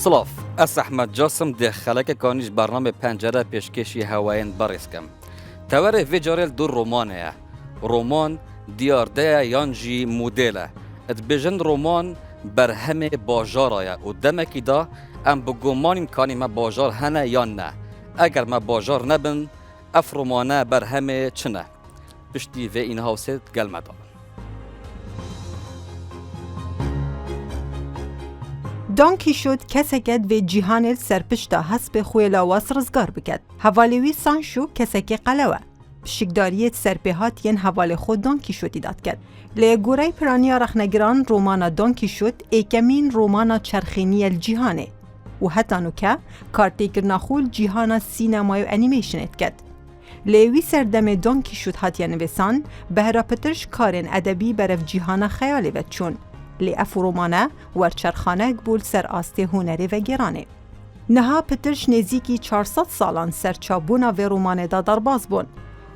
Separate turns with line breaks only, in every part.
سلاف اس احمد جاسم ده خلک کانیش برنامه پنجره پیشکشی هواین بریس کم توره وی جارل دو رومانه رومان دیارده یانجی مدله ات بجن رومان بر همه باجارای و دمکی دا ام بگمانیم کانی ما باجار هنه یا نه اگر ما باجار نبن اف رومانه بر همه چنه پشتی و این هاوسید گلمه دا
دان کیشوت کسکت و جیهان سرپشتا حسب خوی لاواس رزگار بکد. حوالیوی سانشو کسک قلوه. شکداریت سرپهات ین حوال خود دان کیشوتی داد کد. لگورای پرانیا رخنگران رومانا دان کیشوت ایکمین رومانا چرخینی الجیهانه. و حتی نوکه کارتیکر نخول جیهانا سینمای و انیمیشنت کد. لیوی سردم دان کیشوت هاتیا نویسان بهرا پترش کارن ادبی برف جیهانا خیالی و چون. لی افرومانه ورچرخانه بول سر آسته هنری و گرانه. نها پترش نزیکی 400 سالان سرچابونا و رومانه دا درباز بون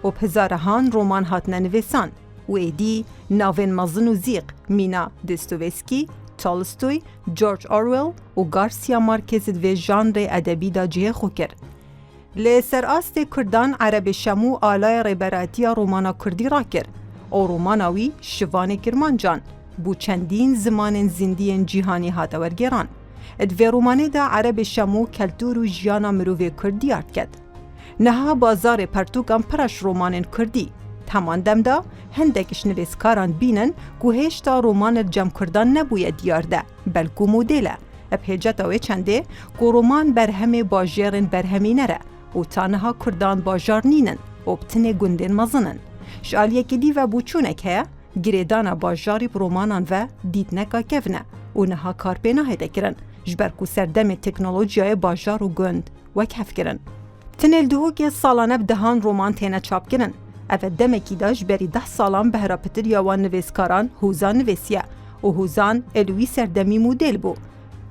و پزارهان رومان هات ننویسان و ایدی ناوین مزن و زیق مینا دستویسکی، تولستوی، جورج اورویل و گارسیا مارکز و ژانر ادبی دا جه خو کرد. لی سر آسته کردان عرب شمو آلای ریبراتیا رومانا کردی را کرد و روماناوی شوان کرمانجان بو چندین زمان زندین جیهانی هاتورگران. ادوی رومانه دا عرب شمو کلتور و جیانا مروی کردی آرد کد. نها بازار پرتوکان پرش رومانن کردی. تمان دم دا هندکش نویسکاران بینن گوهش تا رومان جمع کردن نبوید دیارده بلکو مدله. ابهجتاوی چنده گو رومان برهمه باجرن برهمی نره و تانها کردان باجار نینن و بتنه گندن مزنن. شالیه کدی و بوچونه که گریدانا باجاری برومانان و دیدنکا کفنه و نها کار پینا هیده کرن جبرکو سردم تکنولوژیای باجار و گند و کف کرن. تنل دوهو که سالانه بدهان رومان تینه چاپ کرن. اوه دمکی داش بری 10 سالان بهرا پتر یاوان نویسکاران هوزان نویسیه و هوزان الوی سردمی مدل بو.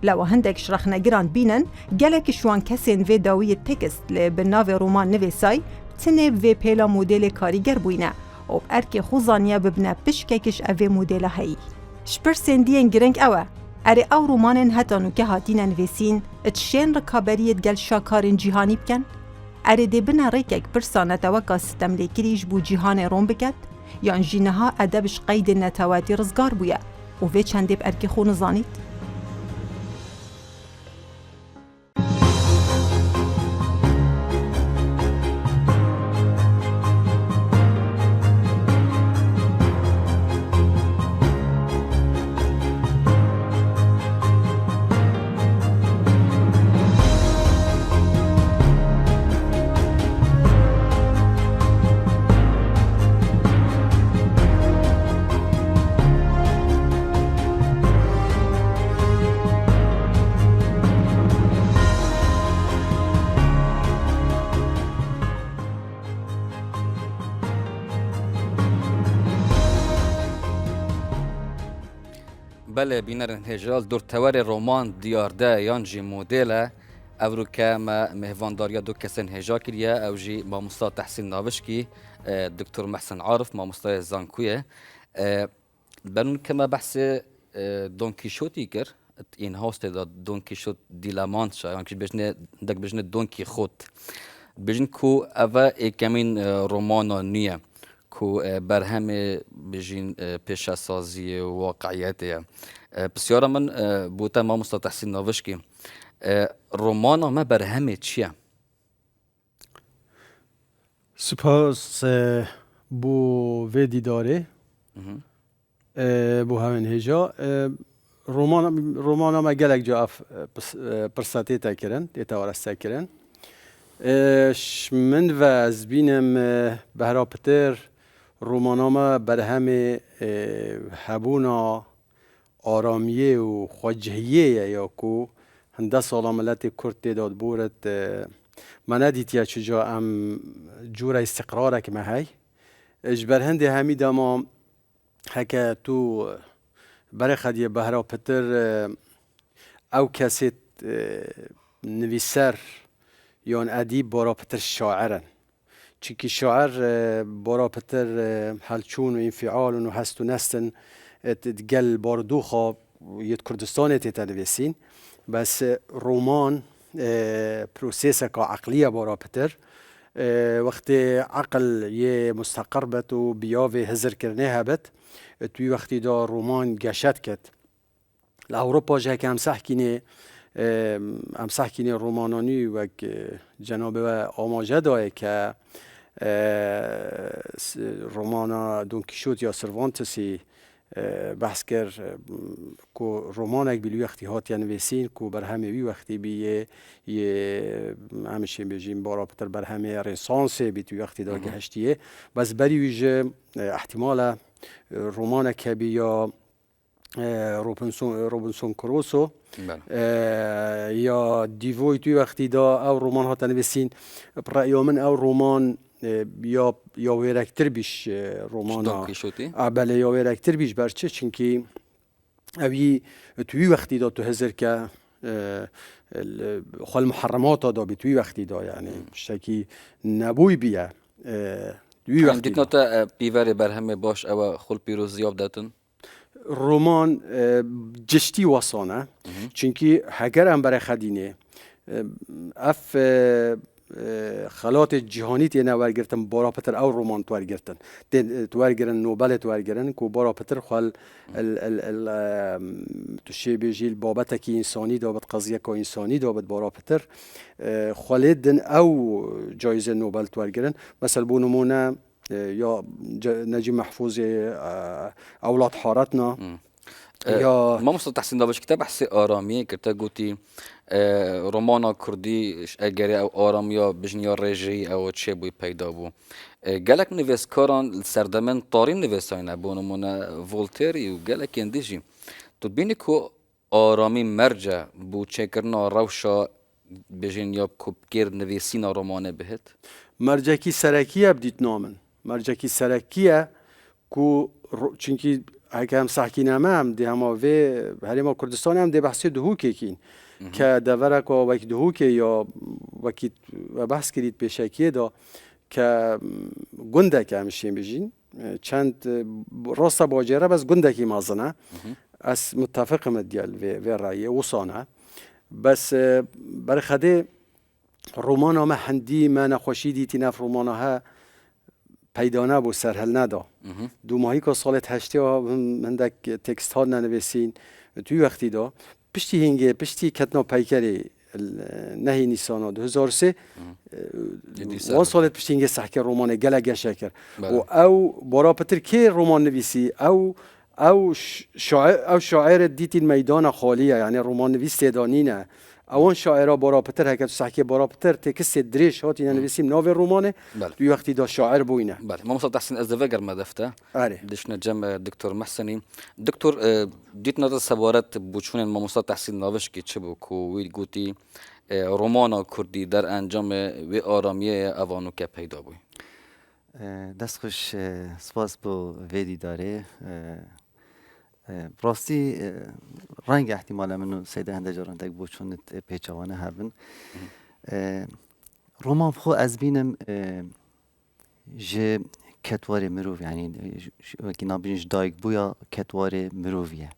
لو هندک شرخ نگران بینن گلک شوان کسین و داوی تکست لی بناو رومان نویسای تنه و پیلا مدل کاریگر بوینه و ارکی خوزانیا ببنه پشککش اوه مدل هایی. شپر سندین گرنگ اوه. اره او رومانن هتانو که هاتین نویسین اتشین رکابریت گل شاکارن جیهانی بکن؟ اره دی بنا ریکک پرسانه توکا ستم لیکریش بو جیهان روم بکد؟ یان جینها ادبش قید نتواتی رزگار بویا و وی چنده ارکی خون زانید؟
بله بینرن هجال دور توار رومان دیارده یانجی مدله او که ما مهوانداریا دو کسین هجا کریه او جی ماموستا تحسین ناوشکی دکتر محسن عارف ماموستا زانکویه بنون که ما بحث دون کیشوتی کر این هاست دا دون کیشوت دیلامانشا یعنی که بجنه دک بجنه دون کیخوت بجن کو اوه ایکمین رومانا نیه کو برهم بجین پیش سازی واقعیته بسیار من بوده ما مستحسین نوشکی رومانا ما برهمه چیه؟
سپاس بو ویدی داره بو همین هجا رومانا ما گلک جا پرساتی تا کرن دیتا ورسته کرن من و از بینم بهرا پتر روماناما برهم هبونا آرامیه و خواجهیه یا کو هنده سالا ملت کرد داد بورد من ندید یا چجا ام جور استقراره که مهی اجبر هنده همی داما هکه تو برای خدیه بهرا پتر او کسی نویسر یان ادیب بارا پتر شاعرن چیکی شاعر بارا پتر هلچون و انفعال و هست و نستن تقل باردوخا يد كردستان تنويسين بس رومان بروسيسة كعقلية برا بتر وقت عقل يه مستقر بت و بياوي هزر كرنيها بت توی وقتی دا رومان گشت کت لأوروبا جه که امسح کینی رومانانی و جناب آماجه داره که رومانا دون کیشوت یا سروانتسی بحث کرد که رومانک بیلوی وقتی هات یا نویسین که بر همه وی وقتی بیه همیشه بجیم بارا پتر بر همه رنسانس بیتوی وقتی دا گهشتیه بس بری ویجه احتمال رومانک بیا روبنسون کروسو یا دیوی توی وقتی دا او رومان هات نویسین برای من او رومان یا ویرکتر بیش رومانا بله یا ویرکتر بیش برچه چونکی اوی توی وقتی دا تو هزر که خال محرمات دا بی توی وقتی دا یعنی شکی نبوی بیه توی وقتی
دیت نوتا بیوری بر همه باش او خل پیروز زیاب داتن
رومان جشتی واسانه چونکی هگر هم برای خدینه اف خلات جهانی تینا ورگرتن بارا پتر او رومان توارگرتن توارگرن نوبل توارگرن کو بارا پتر خال توشی بیجیل بابت کی انسانی دابت قضیه کو انسانی دابت بارا پتر خالدن او جایزه نوبل توارگرن مثلا بو نمونه یا نجیب محفوظ اولاد حارتنا
یا ما مصطفى تحسين دابش كتاب حسي آرامی كرتا قوتي رومانا كردي اگری او آرامیا بجنیا رژی او چه بوی پیدا بو گلک نویسکاران سردمن طارین نویساینه بو نمونه ولتری و گلک اندیجی تو بینی که آرامی مرجع بو چه کرنا روشا بجنیا کبگیر نویسینا رومانه بهت
مرجع کی سرکیه بدیت نامن مرجع کی سرکیه کو چونکی اگه هم سحکینامه هم ده همه هری ما کردستان هم ده بحثی دهوکه کین که دورک و وکی دهوکه یا وکی بحث کرید پیشکیه دا که گنده که همشین بجین چند راست باجره بس گنده که مازنه از متفقم دیال و رایه وصانه بس برای خده رومان همه هندی ما نخوشی دیتی نف رومان ها پیدا نبود سرحل ندا دو ماهی که سالت هشتی ها هندک تکست ها ننویسین توی وقتی دا پشتی هنگه پشتی کتنا پیکری نهی نیسانا 2003 وان سالت پشتی هنگه سحکر رومان گلگه شکر و او برا پتر که رومان نویسی او شاعر دیتی میدان خالیه یعنی رومان نویس تیدانینه اون شاعرها برا پتر هکت سحکی برا پتر تکست دریش هاتی نویسیم ناو رومانه توی وقتی دا شاعر بوینه
بله ما مصطفى تحسين ازدواجر ما دفته دشنا جمع دكتور محسني دكتور ديت نظر سوارت بوچون ما مصطفى تحسين ناوش کی چه بو کو وی گوتی رومانا کردی در انجام و آرامیه اوانو که پیدا بوی
دست خوش سپاس بو ویدی داره راستی رنگ احتمالا منو سیده هنده جاران تک بو چون پیچوانه هبن رومان خو از بینم جه کتوار مروف یعنی وکی نابینش دایگ بویا کتوار مروفیه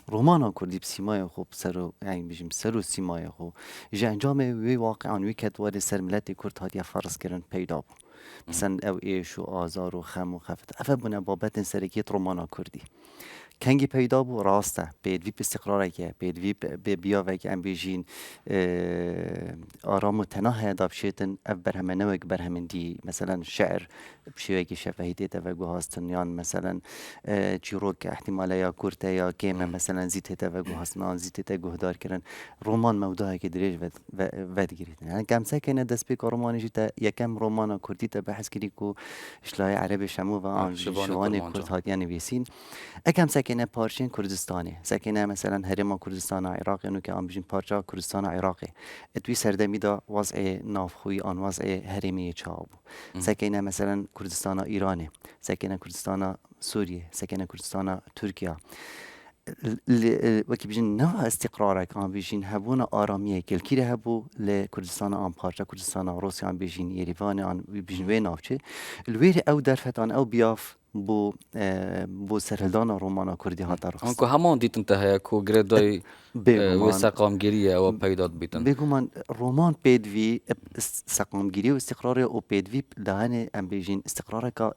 رومانا کردی بسیمای خوب سرو یعنی بجیم سرو سیمای خوب جه انجام وی واقعا وی کتوار سر ملت کرد هاتی فرض کرن پیدا بو مثلا او ایش و آزار و خم و خفت افا بونه بابت سرکیت رومانا کردی کنگی پیدا بو راسته بید وی استقراره که بید وی بیا و که ام بیجین آرام و تناه دابشیتن اف برهمه نوک برهمن دی مثلا شعر بشیوه که شفاهیده تفگو هاستن یان مثلا چیروک احتمالا یا کورته یا کیمه مثلا زیته تفگو هاستن زیته تگوهدار کرن رومان موضوعه که دریج ود گریدن یعنی کمسه کنه دست بیک رومانی جیتا یکم رومانا کردی تا بحث کردی که اشلای عرب شمو و آن شوان کرد هات یعنی بیسین اکم سکنه پارچین کردستانه سکنه مثلا هرما کردستان عراق اینو که آن بجین پارچه کردستان عراقه اتوی سردمی دا وضع نافخوی آن وضع هرمی چابو سکنه مثلا کردستان ایرانه سکنه کردستان سوریه سکنه کردستان ترکیه وکی بجین نوع استقراره که آن بجین هبون آرامیه کلکیره هبو لکردستان آن پارچه کردستان روسیه آن بجین یریوان آن بجین وی نافچه الویر او درفت آن او بیاف بو سرهلدان رومانا كردي هاتا رخص
انكو همان ديت انتهى كو جريداي
بيغمان
وسقام جريه او بيدات بيتن
بيغمان رومان بيدفي سقام جري واستقراري او بيدفي دهاني ام بيجين استقرارك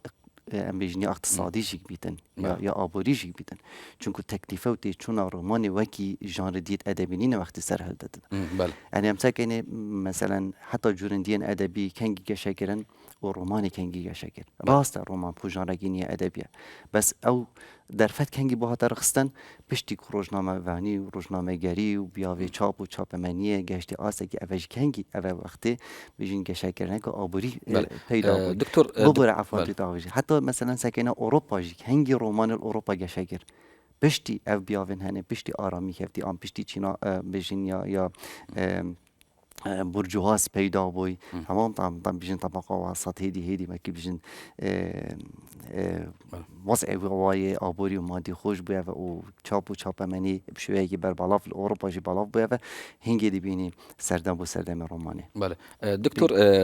ام بيجني اقتصادي جيك بيتن يا آبوری جيك بيتن چونكو تكلفه وتي چونا روماني وكي جانر ديت ادبينين وقت سرهلدت
بله
يعني امساك يعني مثلا حتى جورندين ادبي كانجي جشاكرن وروماني كانجي جشاكر راست رومان بوجان رجيني ادبيه بس او درفت كانجي بوها ترخصتن بشتي روجنامه واني وروجنامه جري وبياوي چاپ و چاپ منيه گشتي اسكي افج كانجي اف وقتي بيجين جشاكرن كو آبوری پیدا
دكتور
بغور عفوا تاوجي حتى مثلا ساكنه اوروبا جي كانجي رومان الاوروبا جشاكر بشتي اف بياوين هنه بشتي آرامی هفتی آن بشتي چینا بيجين یا برجوهاس پیدا بوی همون طبعا بيجين طبقة وسط هيدي ما كي بيجين وضع وواي آبوری و مادي خوش بويا و چاپ مني بشوية كي بر بالاف الأوروبا جي بالاف بويا هنگي دي بيني سردم روماني
بله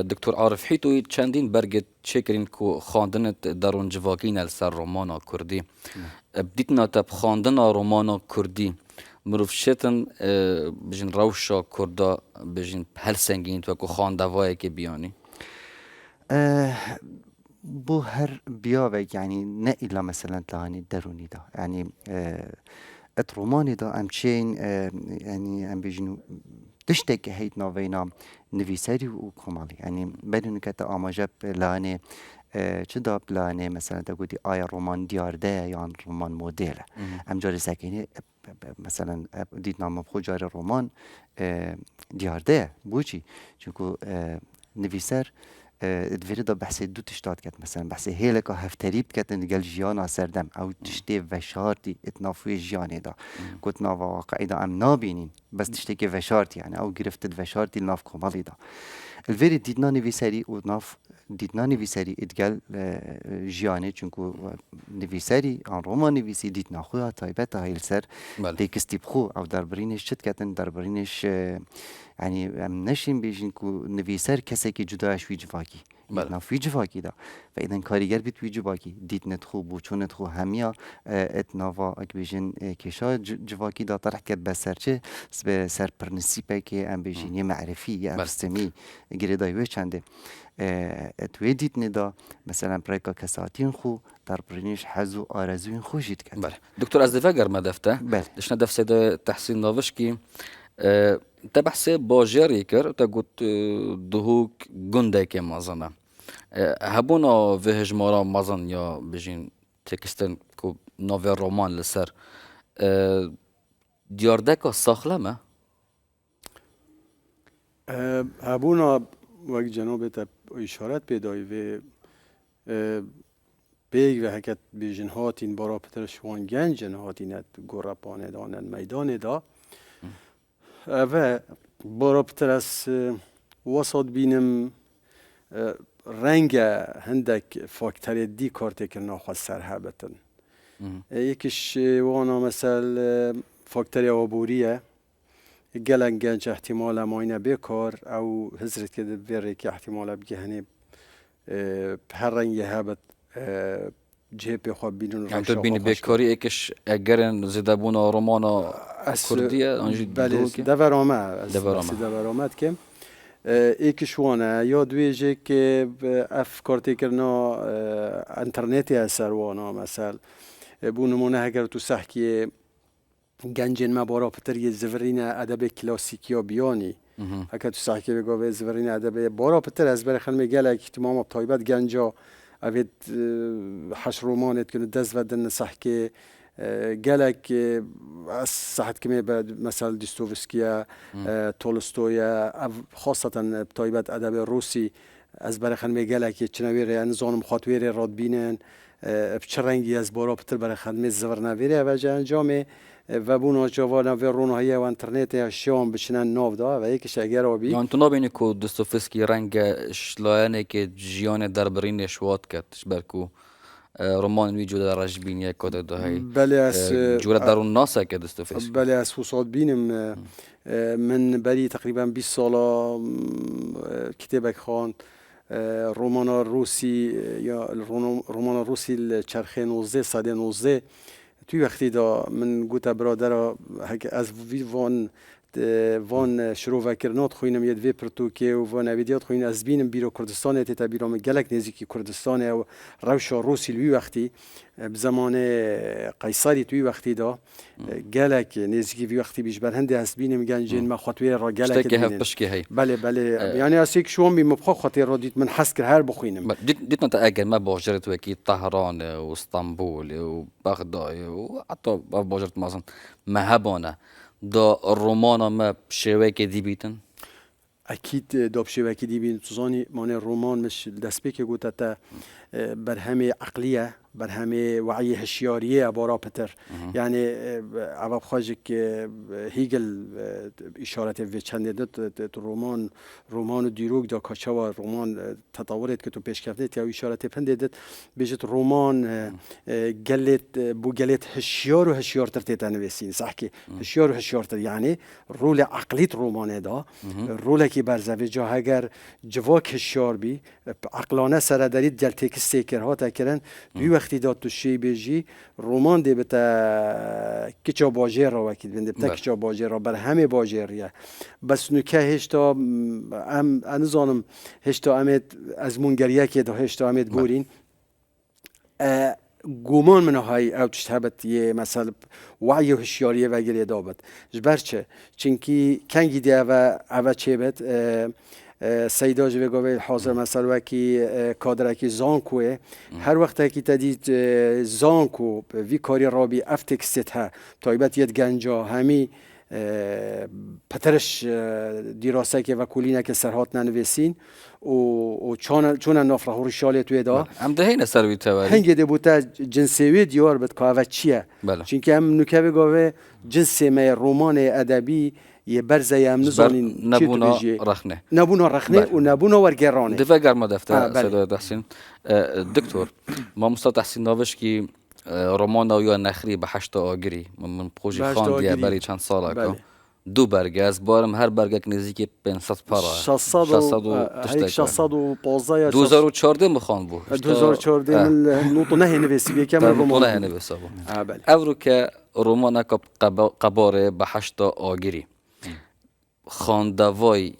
دكتور عارف حيتو چندین برگت چکرین کو خواندنت درون جواکین السر رومانا کردی بدیتنا تب خواندن رومانا کردی مروف شتن بجن روشا کردا بجن هل سنگین تو کو خواندوایی که بیانی
بو هر بياوك يعني نه إلا مثلا تلاني دروني دا يعني روماني دا ام تشين يعني ام بيجنو تشتكي هيت نوفينا نفيساري وكمالي يعني بدون كتا اماجب لاني چدا بلاني مثلا تقولي آيا رومان ديار ده يعني رومان موديل ام جاري ساكيني مثلا ديت نام بخو جاري رومان ديار ده بوشي چونكو نفيسار دفيري دا بحثي دو تشتات كات مثلا بحثي هيلكا هفتريب كات نقل جيانا سردم او تشتي وشارتي اتنافوي جياني دا كنت نافا واقعي دا ام نابينين بس تشتكي وشارتي يعني او گرفتت وشارتي الناف كمالي دا الفيري ديدنا نفيساري وناف ديدنا نفيساري اتقال جياني چونكو نفيساري عن روما نفيسي ديدنا خويا تايبتا هاي السر ديكستي بخو او دربرينش شت كاتن دربرينش يعني ام نشين بيجين كو نفيسر كسكي جداش وي جواكي نافي جواكي دا فاذا كاريگر بيت وي جواكي ديت ندخو بوچون ندخو هميا اتنافا اك بيجين كيشا جواكي دا طرح كات بسرچه سر برنسيبه كي ام بيجين معرفي يا ارستمي گريداي وي چنده اتوي ديت ندا مثلا بريكا كساتين خو در برينش حزو آرزوين خو جيت كات
بله دكتور از دفاگر ما دفته
بله
دشنا دف سيد تحسين ناوشكي تا بحثي باجيري كر تا قلت دهوك گندك مازنا هبونا في هجمارا مازن يا بجين تكستن كو نوفي رومان لسر دياردك ساخلمه
هبونا وقت جنابت اشارت پیدای و بیگ و حکت بیجن هاتین برا پتر شوان گنجن هاتینت گرپانه دانن میدان دا و برا پتر از وسط بینم رنگ هندک فاکتر دی کارت که ناخواست سرهبتن یکیش وانا مثل فاکتر آبوریه گلن گنج احتمال ماینه بکار او حضرت که بره که احتمال بگهنه هر رنگ هبت جهب خواب بینون
يعني تبيني بكاري ايكش اجرن زدابونا رومانا كردية انجي
بله دورامه کم ایکش وانه یا دویجه که افکار تکرنا انترنتی اثر وانا مثلا بونمونه اگر تو سحکی گنجین ما بارا پتر یه زورین ادب کلاسیکی یا بیانی اگر تو سحکی بگو زورین ادب بارا پتر از بر خلم گلک تمام طایبت گنجا اوید حش رومانت کنه دست ودن سحکی گلک از صحت کمی بعد مثلا دیستوفسکیا تولستویا خاصتا طایبت ادب روسی از بر خلم گلک چنویر یعنی زانم خاطویر راد بینن بچرنگی از بارا پتر بر خدمت زور نویره و انجام و بونا جوان و رونایی و اینترنت شام بشنن ناو دا و یکیش اگر آبی
يعني تو نابيني كو دوستويفسكي رنگ شلايانه كي جيان دربرين شوات كت شبركو رومان ويجو در رجبين يا كود ده هي
بله از
جورا درون ناسا که دوستويفسكي
بله از وصاد بینم من بری تقریبا 20 سالا کتابک خواند رمان روسی یا رمان روسی الچرخه 19 ساده 19 توی وقتی دا من گوتا برادر از وان شروع وکرنات خوینم یه دوی پرتوکه و وان اویدیات خوین از بینم بیرو کردستان تا بیرام گلک نزدیکی کردستان و روش روسی لوی وقتی بزمان قیصری توی وقتی دا گلک نزدیکی وی وقتی بیش برهنده از بینم گنجین ما خطوی را گلک
دینن
بله یعنی از یک شوم بی مبخا خاطر را دیت من حس کر هر بخوینم
دیت نتأجل ما باجرت وکی طهران و اسطنبول و بغداد و حتی باجرت مثلا مهبانه دا رومانا ما بشوي كدي بيتن
اكيد دا بشوي كدي بيتن تزاني معنى الرومان مش دسبيك قلت تا برهمي عقليه برهمي وعي هشياريه بارا بتر يعني عباب خاجك هيجل اشاره في چند دت رومان ديروك دا كاشوا رومان تطورت که تو پیش کردید یا اشاره پندید بجت رومان قلت بو قلت هشيار وهشيار ترتيتا نويسين صح كي هشيار وهشيار تر يعني رول عقليت رومان دا رول کی برزوی جا اگر جواک هشيار بي عقلانه سر دارید جل تکس سیکرها تکرن دوی وقتی داد تو شی بیجی رومان دی بتا کچا باجر را وکید بنده بتا کچا باجر را بر همه باجریه بس نکه هشتا ام انزانم هشتا امید از منگریه که دا هشتا امید گورین گومان من های او تشتهبت یه مثلا وعی و هشیاریه وگریه دابد جبر چه چنکی کنگی دی او چه بد سیدا جوی گوی حاضر مثلا وکی کادرکی زانکوه هر وقت که تدید زانکو وی کاری رابی افتکست ها تایبت ید گنجا همی پترش دیراسه که وکولینه که سرهات ننویسین و چون نافره هورشاله توی دا
هم ده هینه سروی توالی
هنگی ده بوده جنسیوی دیار بد که اوه چیه چونکه هم نکه بگوه جنسی می رومان ادبی یه برزه هم نزانین
نبونا رخنه
و نبونا ورگرانه
دفع گرما دفته سیدای تحسین دکتور ما مستاد تحسین ناوش که رومان یا نخری به 8 آگری من پروژی خان دیه بری چند ساله که دو برگه از بارم هر برگه که نزدیک 500 پارا
615
2014 مخان بود
2014 نوتو نه نویسی بیکم
رومان نه نویسا بود او که رومان که قباره به 8 آگری خاندوای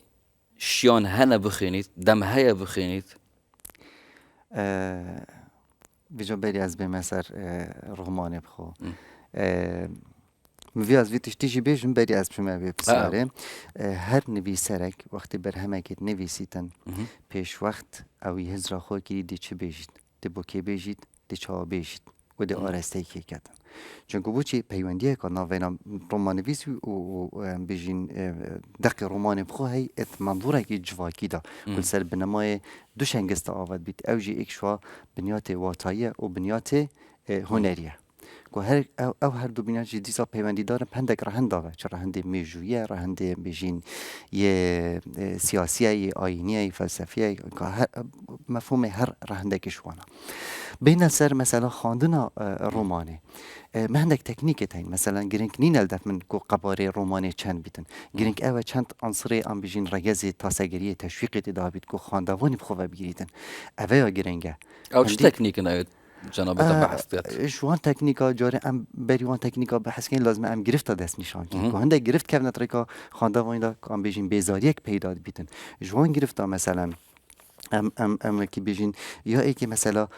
شیان هنه بخینید دم هیا بخینید
بیجا بری از بمسر رومانه بخو موی از ویتش تیجی بیشم بری از شما بپساره هر نویسرک وقتی بر همه کت نویسیتن پیش وقت اوی هزرا خو کی دی چه بیشید دی بوکی بیشید دی چا بیشید و دی آرسته کی کردن چونکه بوچی پیوندیه که ناوینا رومان نویسی و بیشین دق رومان بخو هی ات منظوره کی جواکی دا کل سر بنمای دو شنگست آورد بیت اوجی ایک شوا بنیات واتاییه و بنیات هنریه او هر دو بینه جدی سا پیوندی داره پندک رهند داره چه رهنده میجویه رهنده بیشین یه سیاسیه یه آینیه یه فلسفیه مفهوم هر رهنده کشوانه بین سر مثلا خواندن رومانه مهندک تکنیک تاین مثلا گرینگ نین الدف من کو قباره رومانه چند بیتن گرینگ او چند عنصر ام بیشین رگز تاسگری تشویق دابید کو خواندوانی بخواه بگیریدن اوه گرینگه
او چه تکنیک ناید جناب بحثیت
شوان تکنیکا جاره ام بریوان تکنیکا بحث کن لازم ام گرفت دست نشان کی که هنده گرفت که نترکا خانده وین دا ام بیشین بیزاریک پیدا بیتن جوان گرفت مثلا ام کی بیشین یا ای که مثلا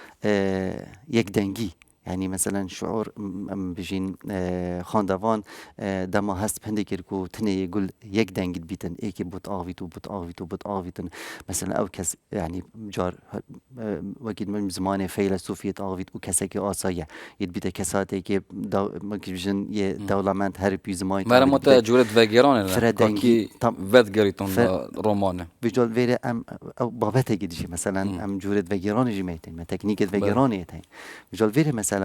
یک دنگی یعنی مثلا شعور بجین خاندوان دما هست پنده کرکو تنه گل یک دنگید بیتن ای که بوت آویتن مثلا او کس یعنی جار وقتی من زمان فیلسوفیت آویت او کسی که آسایه ید بیت کساتی که بجین یه دولمند هر پی زمانی
مرا مت جورت وگرانه کی ودگریتون رومانه
بجال ویره ام او بابت گیدی مثلا ام جورت وگرانه جمیتن ما تکنیک وگرانه تین بجال ویره مثلا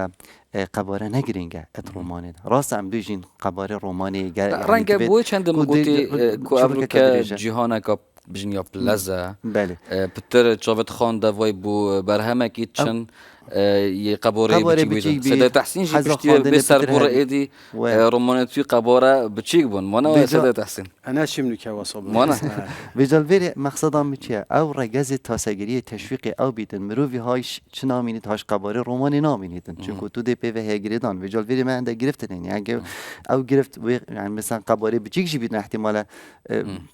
قباره نگرینگه ات رومانه راست ام بیشین قباره رومانه
رنگ بوی چند مگوتی کو امریکا جهان کا بجین یا پلازا
بله
پتر چاوت خان دوای بو برهمه کی چن یه قباره
قباره
بچیک
بچیک
بیدن
بی.
صدای تحسین جی
حزا
پشتی
خواندن
به سر
پتر
بور
هدی.
ایدی
و-
رومان توی قباره بچیک بون مانا
بیجا-
صدای تحسین
انا شمنو که واسه
مانا
ویژالویری مقصدم چیه؟ او رگز تاسگیری تشویق او بیدن مروی هایش چه نامینید هاش قباره رومانی نامینیدن چون تو دی پی و هگریدان ویژالویری من ده گرفتن یعنی اگه او گرفت يعني مثلا قباره بچیک جی بیدن احتمالا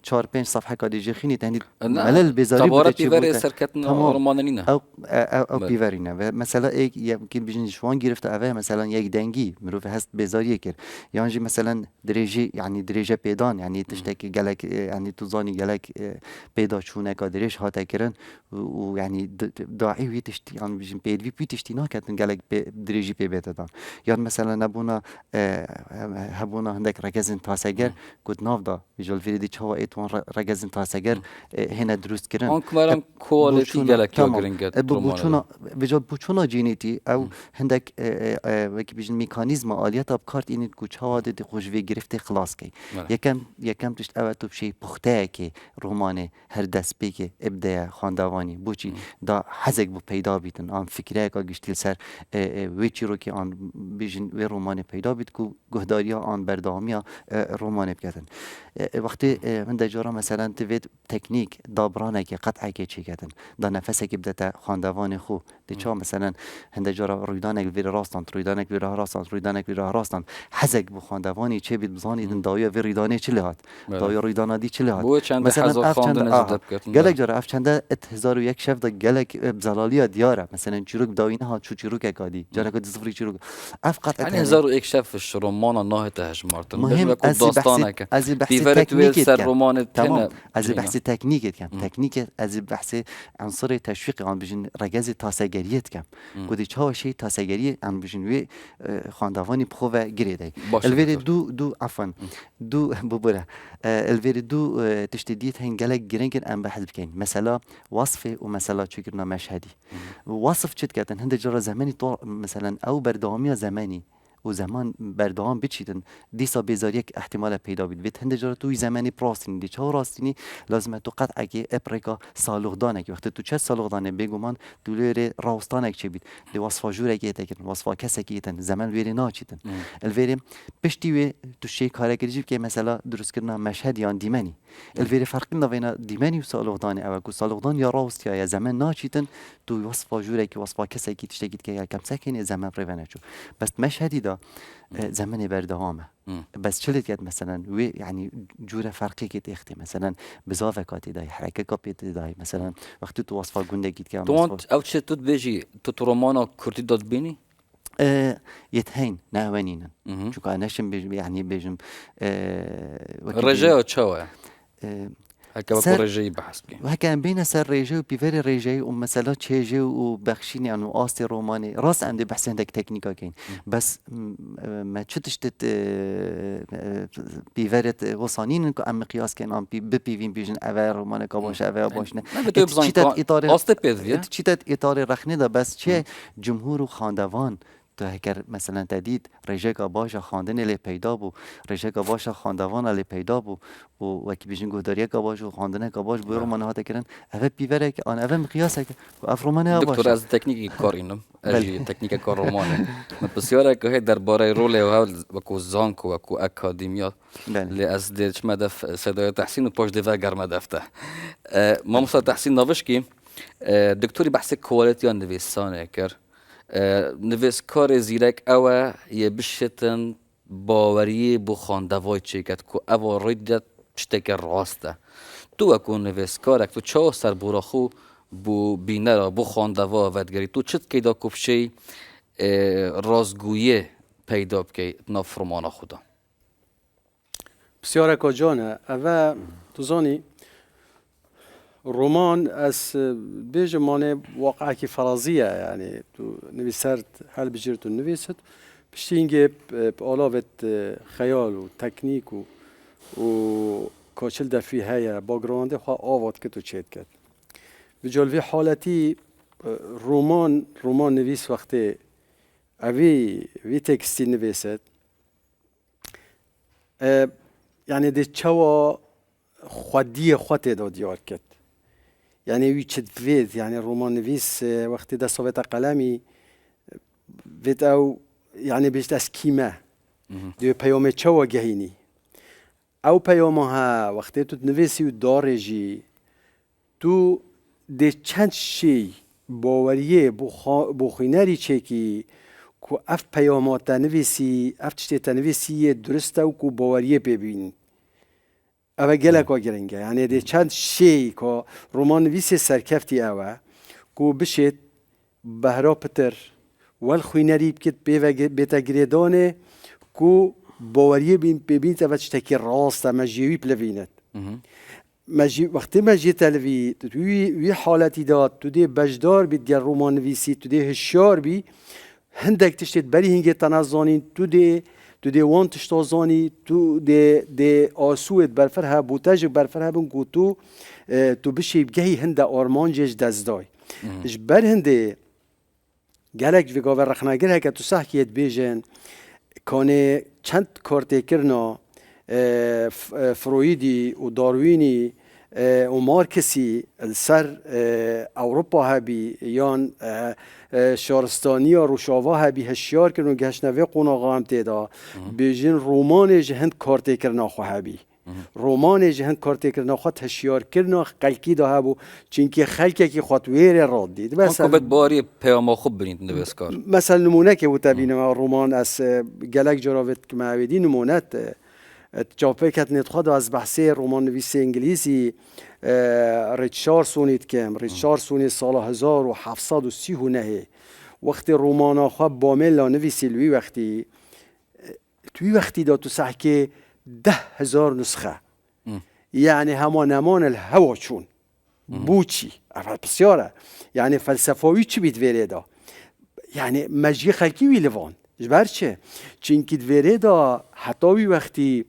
4-5 صفحه کادی جخینی تهنید ملل بزاری
قباره
بوده چی
پیوری
بوده
سرکتن
تمام.
رومان نینه
او
بله.
پیورینه و مثلا ایک یمکن بیشتر شوان گرفته اوه مثلا یک دنگی مروف هست بزاریه کرد یعنی مثلا درجه يعني درجه پیدان يعني تشتكي جلك يعني توزاني جلك پیدا چونه کادرش هاته کرن و يعني داعی وی تشتی يعني بیشتر پیدوی پی تشتی نکردن جلک درجه پی بیتدان یاد مثلا نبونا هبونا هندك رجزن تاسگر قد نافدا ویژال فیدی چهوا ایتوان رجزن تاسگر هنا درست کرن
آن کمران کوالیتی گلک یا
تمام
گرینگت
بوچونا ویژال بوچونا جینیتی او هندك وکی بیشتر مکانیزم آلیت اب کارت اینید کوچ ها دید خوشوی گرفته خلاص کی یکم تشت اوه تو بشی پخته که رومان هر دست بی که ابداع خواندوانی بوچی دا حزق بو پیدا بیتن آن فکره که گشتیل سر ویچی رو که آن بیشن وی رومان پیدا بیت کو گهداری آن بردامی رومان بکردن وقتی من در جارا مثلا توید تکنیک دابرانه که قطعه که چی کردن دا نفسه که بدت خواندوان خو دی چا مثلا هنده جارا رویدانک ویر راستان رویدانک ویر راستان رویدانک ویر راستان حزق بو خواندوانی چه بید بزانیدن دایا وی رویدانه چی لهات دایا رویدانه دی چی لهات
بو چند حزا خواندن زدب کردن
گلک جاره اف چنده 1001 شف دا گلک بزلالی دیاره مثلا چیروک داوینه ها چو چیروک اکادی جاره که صفری چیروک اف قطعه
يعني هزار یک شفش رومان ناه تهجمارتن
مهم
از داستانه که
از بحث
بیورت وی
تکنیک
سر رومان
تمام از بحث تکنیک کم تکنیک از بحث عنصر تشویق آن بجن رگز تاسگریت کم کدی چه شی تاسگری آن بجن وی خواندوانی بخو و گریده الویر دو عفوا دو ببره الویر دو تشتیدیت هنگلک گرینگن ام بحث بکن مثلا وصفه و مثلا چکرنا مشهدی وصف چت کردن هند جرا زمانی تو مثلا او بردامی زمانی و زمان بردام بچیدن دیسا بیزاریک احتمال پیدا بید وید هنده جارا توی زمانی پراستینی دی چه راستینی لازمه تو قطعه که اپریکا سالوغدانه که وقتی تو چه سالوغدانه بگومان دولیر راستانه که بید دی وصفا جوره که ایتن وصفا کسه که ایتن زمان ویری ناچیدن الویری پشتی وی تو شی کاره کردیب که مثلا درست کردن مشهد یا دیمنی الویری فرقی نوینا دیمنی و سالوغدانه او که سالوغدان یا راست یا زمان ناچیدن تو وصفا جوره که وصفا کسه که تشتگید که کم سکنی زمان پریونه چو بس مشهدی زمن بردهامه بس چلت كانت مثلا وي يعني جوره فرقي كي اختي مثلا بزافه كاتي داي حركه كابيتي داي مثلا وقت تو وصفه جونده كيت كان
تو او چه تو بيجي تو رومانا كردي داد بيني
يتهين ناوانينا شو كان نشم يعني بيجم
رجاء تشوا هكا
سر
رجاء بحث بي
وهكا بين سر رجاء وبيفر رجاء ومثلا تشيجي وبخشيني يعني آستي روماني راس عندي بحث عندك تكنيكا كين بس ما تشتش بيفرت وصانين انكو ام مقياس كين ام بيفين بيجن اوا روماني كاباش اوا باشنه تشيتت اطار تشيتت اطار رخنه ده بس چه جمهور و خاندوان تو هکر مثلا تدید رژه باشا خواندن لی پیدا بو رژه باشا خواندوان لی پیدا بو و وکی بیشین گهداری باش و خواندن باش بو رومانه ها تکرن اوه بیوره که آن اوه مقیاسه که اف رومانه باشه
دکتر از تکنیکی کار اینم اجی تکنیک کار رومانه من بسیاره که هی درباره رول و هول وکو زانکو وکو اکادمیا لی از دیش مدف صدای تحسین و پاش دیوه گرم دفته ما مصطفى تحسین نوشکی دکتوری بحث کوالیتی نویسانه کر نویسکار زیرک اوه یه بشتن باوری بو خواندوای چی کد که اوه ریدت چتک راسته تو اکو نویسکارک تو چه سر بورا خو بو بینرا بو خواندوا ودگری تو چت که دا کفشی رازگویه پیدا بکی ناف رمانا خدا
بسیار اکا جانه اوه تو زانی رومان از بیج مانه واقعا که فرازیه یعنی تو نویسرد حل بجیر تو نویسد پشتی اینگه علاوه خیال و تکنیک و کاچل دفی هیا باگرانده خواه آواد که تو چید کرد به جلوی حالتی رومان نویس وقتی وی تکستی نویسد یعنی ده چوا خودی خود داد یاد کرد یعنی وی چت وید یعنی رومان نویس وقتی ده صوبت قلمی وید او یعنی بیشتر از کیمه دو پیام چه و گهینی او پیام ها وقتی تو نویسی و دارجی تو ده چند شی باوریه بخوینری چکی که اف پیامات تنویسی اف چتی تنویسی درسته و که باوریه ببین اوه گلک آگرنگه یعنی ده چند شی که رومان نویسی سرکفتی اوه که بشید بهرا پتر والخوینری بکت بیتا گریدانه که باوریه ببین تا چتکی راسته مجیوی پلویند وقتی مجید تلوی توی حالتی داد تو دی بجدار بید گر رومان نویسی تو دی هشیار بی هندک تشتید بری هنگی تنازانی تو دی وان تشتازانی تو دی آسوید برفرها بوتاج برفرها بن کو تو بشی بگهی هنده آرمانجش دزدای اش بر هنده گلک وگاور رخناگر هکه تو سحکیت بیجن کانه چند کارتی کرنا فرویدی و داروینی و مارکسی سر اوروپا هبی یان شارستانی و روشاوا هبی هشیار کرن و گشنوه قناغا هم تیدا بیجین رومان جهند کارتی کرنا خو هبی رومان جهند کارتی کرنا خو هشیار کرنا قلکی دا هبو چینکه خلکه که خود ویر راد دید
آنکو بید باری پیام خوب برید نویس کار
مثلا نمونه که بود تبینه رومان از گلک جراوید که معویدی نمونت جاپه کت نتخواد از بحثه رومان نویس انگلیسی ریچاردسونیت کم ریچاردسونی سال 1739 وقتی رومان آخوا بامل نویسی لوی وقتی توی وقتی دا تو سحکه 10,000 نسخه یعنی همان نمان الهوا چون بوچی بسیاره یعنی فلسفاوی چی بید ویره دا یعنی مجی خلکی وی لوان جبر چه چینکی دویره دا حتاوی وقتی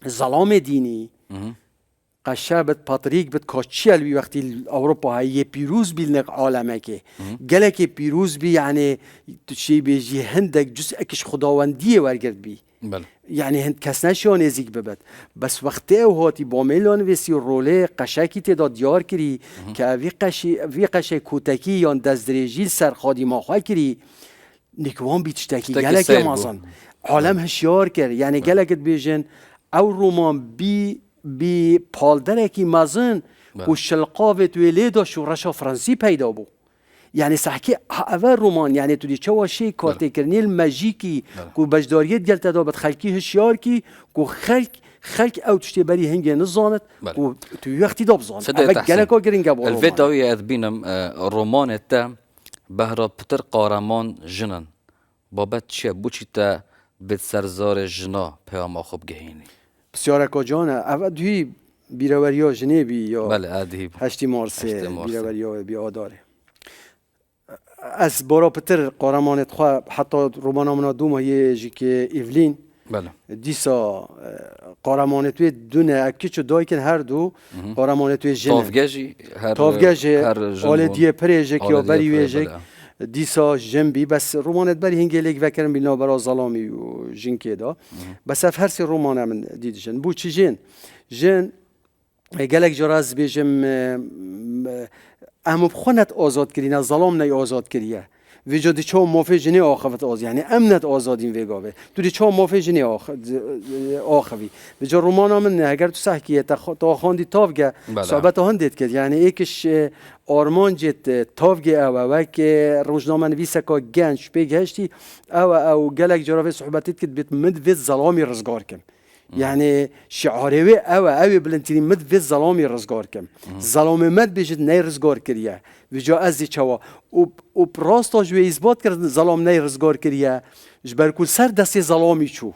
ظلام دینی قشه بد پاتریک بد کاچی الوی وقتی اوروپا های پیروز بیلنق عالمه که گله که پیروز بی یعنی چی بیجی هندک جز اکش خداوندیه ورگرد بی
بله
یعنی هند کس نشان ازیک ببد بس وقتی او هاتی با میلان ویسی روله قشکی تدا دیار کری که وی قشه کوتکی یا دزدریجیل سرخادی ماخواه کری نیکوان بیتشتکی گلک مازن عالم هشیار کرد یعنی گلکت بیجن او رومان بی پالدره کی مازن و شلقاوت ولی دا شورشا فرانسی پیدا بو یعنی سحکی اول رومان یعنی تو دی چه واشی کارتی کرنیل ماژیکی کو بجداریت گلت دا بد خلکی هشیار کی کو خلق او تشتی بری هنگی نزانت کو تو وقتی دا بزانت اول گلکا گرینگا بو
الفيداوي اذبينم رومان التا بهرا بتر قارمان جنن بابت چه بوچی تا بتسرزار جنا پیام خوب گهینی
بسیار کجانه اول دوی بیراوریا جنیبی یا
بله ادیب
8 مارس بیراوریا بی آداره از بارا پتر قارمانت خواه حتی رومانامنا دوم هیه جی که ایولین
بله
دیسا قارمانتوی دونه اکیچو دای کن هر دو قارمانتوی جنه
تافگجی
تافگجی آل دیه پریجک یا بری ویجک دیسا جنبی بس رومانت بری هنگی لیک وکرم بینا برا ظلامی و جنکی دا بس اف هر سی رومانه من دید جن بو چی جن گلک جراز بیجم اهم بخونت آزاد کردین ظلام نی آزاد کردیه ویجا دی چه موافق جنی آخوت آزاد یعنی امنت آزادین ویگاوه تو دی چه موافق جنی آخوی ویجا رومانا من اگر تو سحکیه تا خواندی تافگه صحبت هان دید کرد یعنی ایکش آرمان جت تافگه او که روزنامه نویسه که گنج پیگهشتی او گلک جراوه صحبتید کرد بیت مد وید ظلامی رزگار کم یعنی شعاروی او بلنتینی مد وید ظلامی رزگار کم ظلام مد بیشت نی رزگار کریه ویجا از دی چوا و پراستا جوی اثبات کرد ظلام نی رزگار کریه جبر کل سر دستی ظلامی چو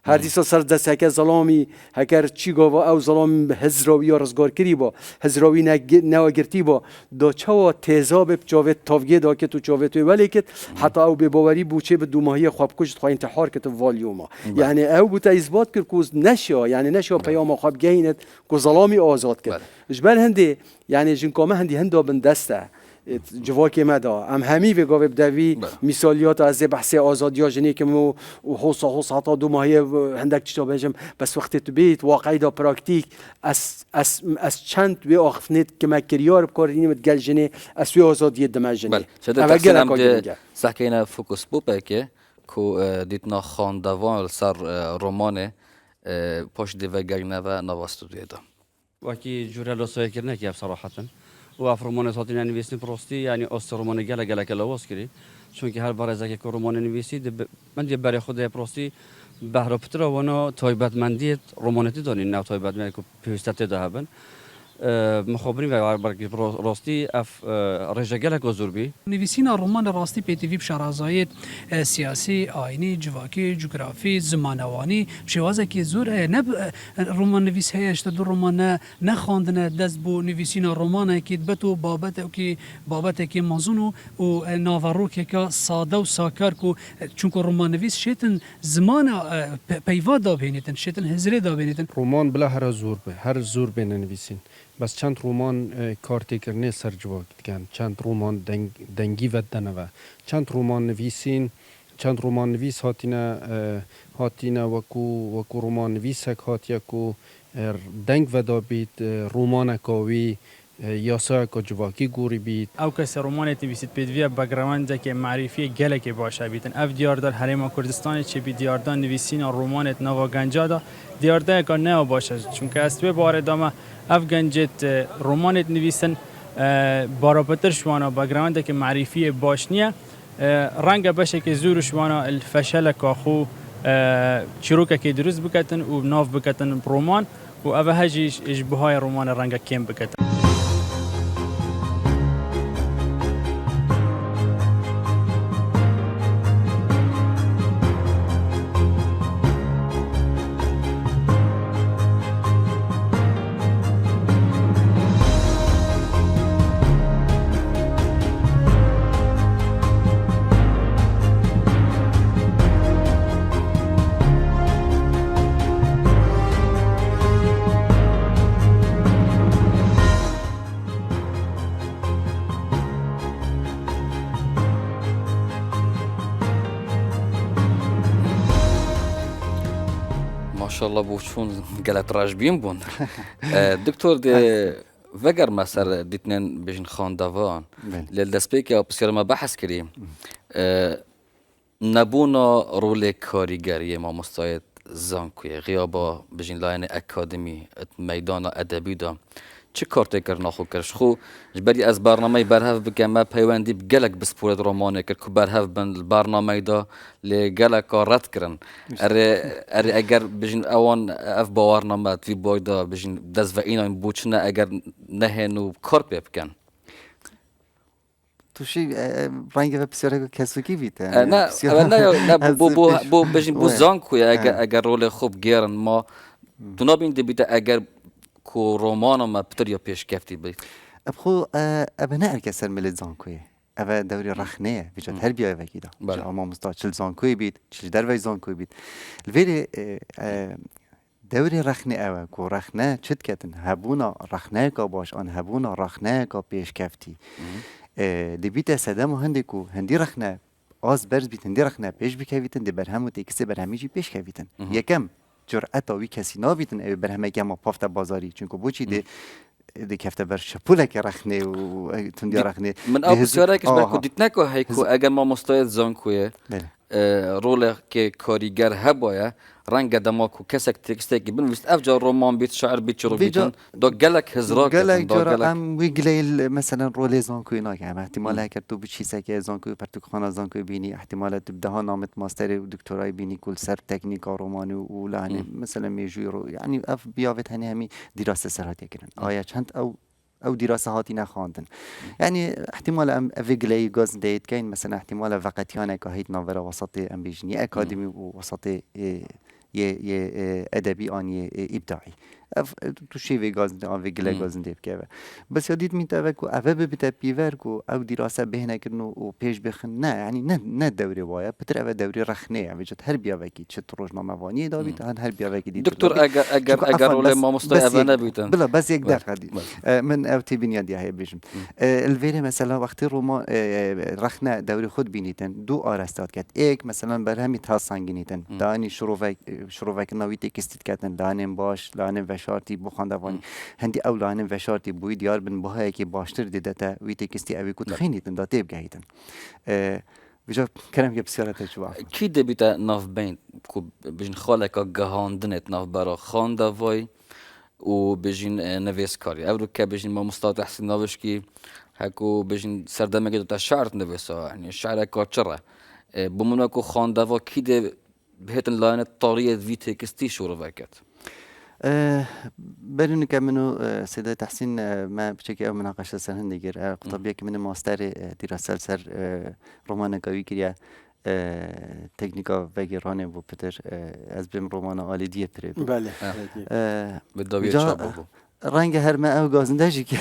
هر دیسا سر دست هکر ظلامی هکر چی گاوا او ظلام هزراوی یا رزگار کری با هزراوی نواگرتی با دا چوا تیزاب جاوید تافگی دا که تو جاوید توی ولی کت حتی او به باوری بوچه به دوماهی خواب کشت خواه انتحار کت والیوما یعنی او بوتا اثبات کرد که نشا یعنی نشا پیام خواب گهینت که ظلامی آزاد کرد جبر هنده یعنی جنکامه هندی هنده بندسته جواکی مدا ام همی به گاو بدوی مثالیات از بحث آزادی جنی که مو حوص حتا 2 ماهی هندک چتا بنجم بس وقت تو بیت واقعی دا پراکتیک از چند وی آخفنیت که مکریار بکارینی متگل جنی از وی آزادی دم جنی
بله شده تحسینم ده سحکینا فوکس بوپه که دیتنا خاندوان سر رومانه پاش دیوه گرنه و نواستو دیده
وكي جورا لو سوي كرنا كيف صراحة وافرمان صوتين يعني بيسني بروستي يعني أست رومان جلا كلا واسكري چون که هر بار از که رومان نویسی من یه برای خود پروستی بهره پتر وانا تایبت مندی رومانتی دارین نه تایبت مندی که پیوستت دهبن مخابرین و برای راستی اف رجاگل گذربی
نویسین رومان راستی پیتیوی بشارازایت سیاسی آینی جواکی جغرافی زمانوانی شوازه که زور نب رومان نویس هیشت دو رومان نخواندن دست بو نویسین رومان که بتو بابت که مازونو و ناورو که ساده و ساکر کو چون که رومان نویس شیتن زمان پیواد دابینیتن شیتن هزری دابینیتن
رومان بلا هر زور به نویسین بس چند رومان کارتی کرنه سر جواک کن چند رومان دنگی و دنوا چند رومان نویس هاتینا وکو رومان نویسک هاتیا کو دنگ و دابید رومان کاوی یاسا کو جواکی گوری بید
او کس رومان نویسید پیدوی بگراند که معرفی گله که باشه بیتن اف دیاردار حریم کردستان چه بی دیاردار نویسین رومانت نوا گنجادا دیارده که نه باشه چون که از توی بار دامه اف گنجت رومانت نویسن بارابطر شوانا بگراند که معرفی باش نیه رنگ باشه که زور شوانا الفشل کاخو چروکه که درست بکتن و ناف بکتن رومان و اوه هجیش اشبهای رومان رنگ کم بکتن
ماشاءالله بوشون قالت راجبين بون دكتور دي وگر مثلا دیتنن بجن خاندوان للدسپیک یا بسیار ما بحث کریم نبونا رول کاریگری ما مستعد زانکوی غیابا بجن لاین اکادمی میدان ادبی دا چه کارتی کرنا خو کرش خو جبری از برنامه برهف بکم ما پیوندی بگلک بسپورت رومانه کرد که برهف بند برنامه دا لگلک رد کرن اره اگر بجن اوان اف باورنامه توی بایدا بجن دست و اینا بوچنه اگر نهنو کار بکن
توشی رنگ و بسیار کسوکی بیته
نه بو بجن بو زانکوی اگر رول خوب گیرن ما تو نبین دی بیته اگر کو رومانو ما بتریا پیش کفتی بید
ابخو ابناء الكسر ملت زانكوي ابا دوري رخنيه بيجت هل بيا وكيدا اما مستوى تشل زانكوي بيت تشل دروي زانكوي بيت الفيري دوري رخنه او کو رخنه چت کتن هبونا رخنه کا باش آن هبونا رخنه کا پیش کفتی دی بیت سدم هندکو هندی رخنه آز برز بیت هندی رخنه پیش بکویتن دی برهم و تکسه برهمیجی پیش کویتن یکم جرأت آوی کسی نابیدن ای برهمه گما پافت بازاری چون که بوچی دی کفته بر شپوله که رخنه و تندی رخنه
من آب بسیاره کش برکو دیت نکو هیکو اگر ما مستعد زانکویه رول که کاریگر هبایه رنگ دماغو کسک تکسته که بنویست افجار رومان بیت شعر بیت چرو بیتن دا گلک هزرا
گلک جرا ام ویگلیل مثلا رول زانکوی ناگه احتمال هکر تو بچیسه که زانکوی پرتوخانه زانکوی بینی احتمال تبده ها نامت ماستر و دکترای بینی کل سر تکنیکا رومانی و لعنه مثلا میجوی رو یعنی اف بیاوت هنی همی دراسه سرات یکرن آیا چند او دراسه هاتی نخواندن یعنی احتمال ام ویگلی گاز دید کین مثلا احتمال وقتیانه که هیت ناوره وسط ام بیجنی اکادمی و وسط یه ادبی آن یه ابداعی تو شیوه گازنده آن وگله گازنده بکه بس یادید میتونه که اوه ببیته پیور که او دراسه بهنه کردن و پیش بخن نه یعنی نه دوری وایه بتر اوه دوری رخنه اوجت هر بیا وکی چه روزنامه وانی دابید هر بیا وکی دید
دکتر اگر رول ما مستوى اوه نبیتن
بلا بس یک دقیقه دی من او تی بنیادی های بیشم الویره مثلا وقتی روما رخنه دوری خود بینیتن دو آرستاد کرد ایک مثلا بر همی تا سنگینیتن دانی شروع نوی تکستید کردن لانم باش لانم وشارتی بخوانده وانی هندی او لانم وشارتی بوی دیار بن بهای که باشتر دیده تا وی تکستی اوی کود خینیتن دا تیب گهیتن بجا کرم که بسیارت تجواب
کی دبیتا ناف بین کو بجن خالک گهاندنت ناف برا خانده وای و بجن نویس کاری او رو که بجن ما مستوى تحسين ناوشکی هکو بجن سردمه که دوتا شعر نویسا يعني شعر کارچره بمونه کو خانده و کی ده بهتن لاین طاریه وی تکستی شروع وکت
برای که منو صدای تحسین ما بچه او مناقشه سر هندیگر قطبیه که من ماستر دراسه سر رمان گاوی کریه تکنیکا وگرانه و پتر از بیم رمان آلیدیه پره بود
بله
بداویه چابو بود
رنگ هر ما او گازنده جی که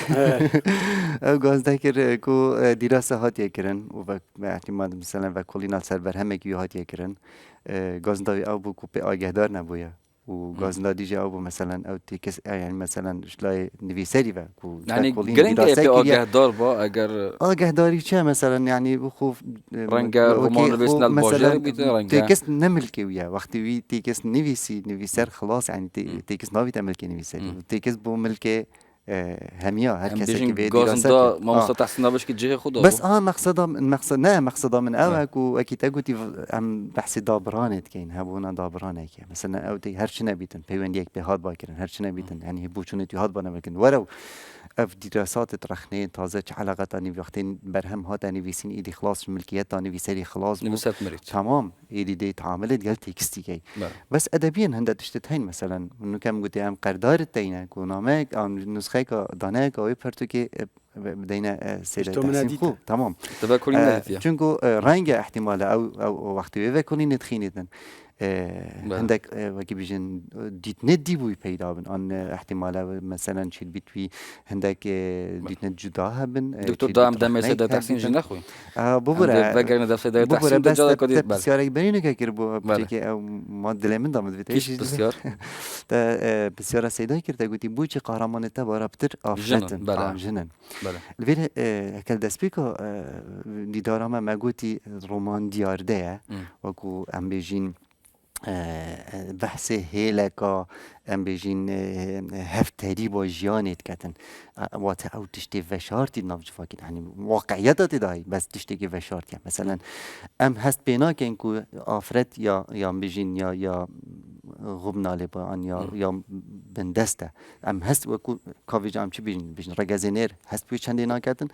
او گازنده کر کو دراسه هاتیه کرن و به احتمال مثلا و کلینال سر بر همه گیو هاتیه کرن گازنده او بو کو به آگهدار نبویه و گازنده دیجه او مثلا او تیکس يعني مثلا شلای نویسری و کو
يعني گرنگ به آگهدار با اگر
آگهداری چه مثلا يعني بخوف
رنگ رمان نویسن الباجر بیته رنگ
تیکس نملکی ویا وقتی وی تیکس نویسر خلاص يعني تیکس ناوی تملکی نویسری تیکس بو ملک همیا هر کسی که به
دراسه ما مستوى تحسين ناوشکی جه خدا
بس مقصدا من او کو اكيد اگوتی ام بحث دابرانت کین هبونا دابرانه که مثلا او تی هر چی نبیتن پیوند یک به هاد باکرن هر چی نبیتن یعنی بوچونتی هاد بنا بکن ورو اف دراسات رخنه تازه چه علاقه تانی وقتی برهم هات نویسین ایدی خلاص ملکیت تانی ویسری خلاص
نویسات مرید
تمام ایدی دی تعامل دیال تکستی کی بس ادبیا هنده تشتتین مثلا انو کم گوتی ام قردار تینه کو نامه ام نسخه کا دانه کا وی پرتو که بدينا سيدة تحسين خوب تمام چونكو رنگ احتمال او وقتی وی کلین تخینیدن عندك وكي بيجن ديت ندي بوي بيدا بن ان احتمال مثلا شيل بيتوي عندك ديت ند جداها بن
دكتور دام دم سيدة تحسين جن اخوي
بوبرا
بقرنا دم سيدة تحسين
بوبرا بس بسيارة بيني كيربو بتيجي او ما دلمن دام بتيجي
بسيار
بسيارة سيدة كيرتا قلتي بوجي قهرمان تبارا بتر افشتن جنن الفيل كل دسبيكو دي دارما ما قلتي رومان ديار ده وكو ام بيجين بحث هیلکا ام بیجین هفتری با جیانت کتن وات او تشتی وشارتی نافجفاکین یعنی واقعیت دایی بس تشتی که وشارتی مثلا ام هست بینا که اینکو آفرت یا بیجین یا غبناله با آن یا بندسته ام هست و کاوی جام چی بیجین رگزینر هست بی چندی ناکتن